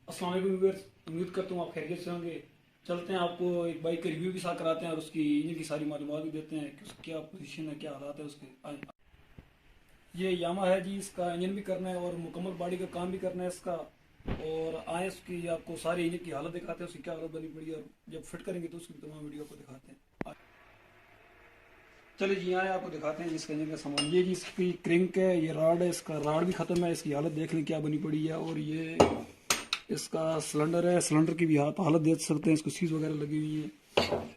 अस्सलाम वालेकुम व्यूअर्स, उम्मीद करता हूँ आप खैरियत से होंगे। चलते हैं, आपको एक बाइक का रिव्यू भी साथ कराते हैं और उसकी इंजन की सारी मालूमात भी देते हैं कि उसकी क्या पोजीशन है, क्या हालात है उसके। ये यामा है जी, इसका इंजन भी करना है और मुकम्मल बॉडी का काम भी करना है इसका। और आए उसकी आपको सारी इंजन की हालत दिखाते हैं, उसकी क्या हालत बनी पड़ी है, और जब फिट करेंगे तो उसकी तमाम वीडियो आपको दिखाते हैं। चलिए जी, आए आपको दिखाते हैं जिसका इंजन का सामान। ये जी इसकी क्रिंक है, ये राड है, इसका राड भी ख़त्म है, इसकी हालत देख लें क्या बनी पड़ी है। और ये इसका सिलेंडर है, सिलेंडर की भी हालत देख सकते हैं, इसको सीज वगैरह लगी हुई है,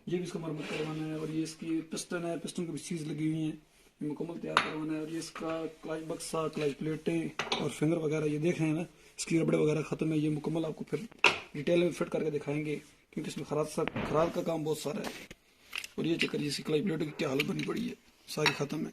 ये भी इसका मरम्मत करवाना है। और ये इसकी पिस्टन है, पिस्टन की भी सीज लगी हुई है, ये मुकम्मल तैयार करवाना है। और ये इसका क्लच बक्सा, क्लच प्लेटें और फिंगर वगैरह ये देख रहे हैं ना, इसकी रबड़े वगैरह ख़त्म है। ये मुकम्मल आपको फिर डिटेल में फिट करके दिखाएंगे क्योंकि इसमें खराब का काम बहुत सारा है। और ये चक्कर इसकी क्लच प्लेटों की क्या हालत बनी पड़ी है, सारी ख़त्म है।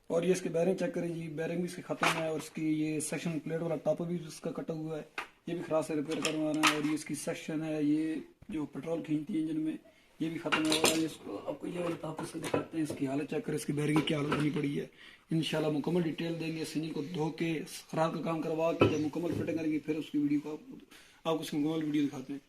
और ये इसके बैरिंग चेक करें जी, बैरिंग भी इसकी ख़त्म है। और इसकी ये सेक्शन प्लेट वाला टॉप भी इसका कटा हुआ है, ये भी खराब से रिपेयर करवाना है। और ये इसकी सेक्शन है, ये जो पेट्रोल खींचती है इंजन में, ये भी ख़त्म है। और इसको आपको ये वाला टॉप इसको दिखाते हैं, इसकी हालत चेक करें, इसकी बैरिंग की क्या हालत बनी पड़ी है। इंशाल्लाह मुकम्मल डिटेल देंगे, इस इंजन को धो के खराब का काम करवा के जब मुकम्मल फिटिंग करेंगे फिर उसकी वीडियो को आपको उसकी मुकम्मल वीडियो दिखाते हैं।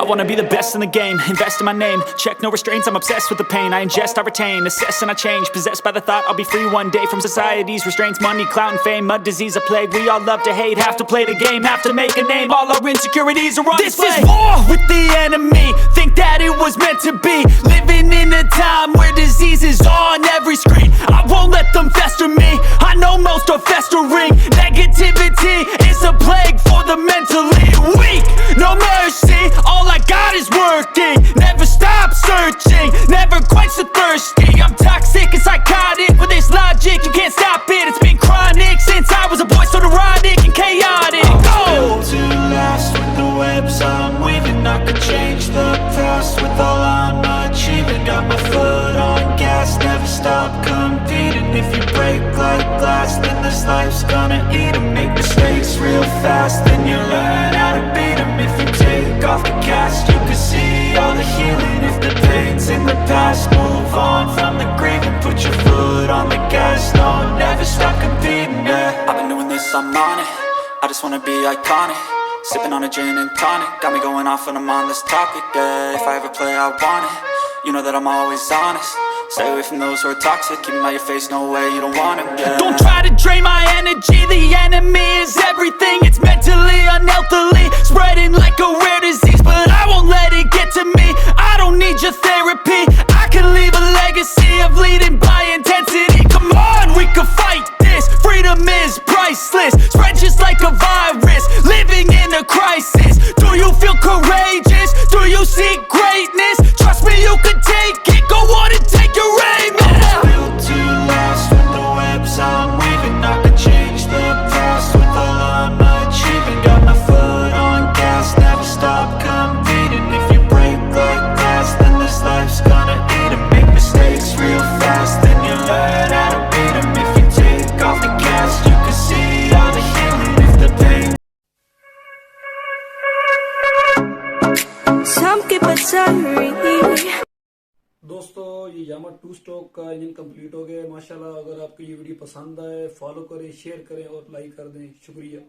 wanna be the best in the game, invest in my name, check no restraints, I'm obsessed with the pain. I ingest, I retain, assess and I change, possessed by the thought I'll be free one day from society's restraints. Money, clout and fame, mud, disease, a plague. We all love to hate, have to play the game, have to make a name. All our insecurities are on display. This is war with the enemy, think that it was meant to be. Living in a time where disease is on every screen. I won't let them fester me, I know most are festering. Negativity is a plague for the mentally weak. No mercy, all I got is working. Never stop searching, never quench the thirsty. I'm toxic and psychotic, with this logic you can't stop it. It's been chronic since I was a boy, so neurotic and chaotic. Built to last with the webs I'm weaving. I could change the past with all I'm achieving. Got my foot on gas, never stop competing. If you break like glass, then this life's gonna eat 'em. Make mistakes real fast, then you learn how to beat 'em. If you take off the cast, you can see all the healing. If the pain's in the past, move on from the grave and put your foot on the gas. No, never stop competing, yeah. I've been doing this, I'm on it. I just wanna be iconic. Sipping on a gin and tonic, got me going off when I'm on this topic, yeah. If I ever play, I want it. You know that I'm always honest. Stay away from those who are toxic. Keep them out your face, no way, you don't want it, yeah. Don't try to drain my energy. The enemy is everything. It's mentally, unhealthily, spreading like a rare disease. But I won't let it get to me. I don't need your therapy. I can leave a legacy of leading by intensity. Come on, we can fight this. Freedom is priceless. Spread just like a virus. Living in a crisis. Do you feel courageous? Do you seek greatness? Trust me, you can take it. Go on and take your aim. I'm built to last with the webs I'm weaving. I could change the past with all I'm achieving. Got my foot on gas, never stop competing. If you break like glass, then this life's gonna eat 'em. Make mistakes real fast, then you learn how to beat 'em. If you take off the cast, you can see all the healing. If the pain दोस्तों ये यामा 2 stroke का engine complete हो गया है माशाल्लाह। अगर आपको ये वीडियो पसंद आए, फॉलो करें, शेयर करें और लाइक कर दें। शुक्रिया।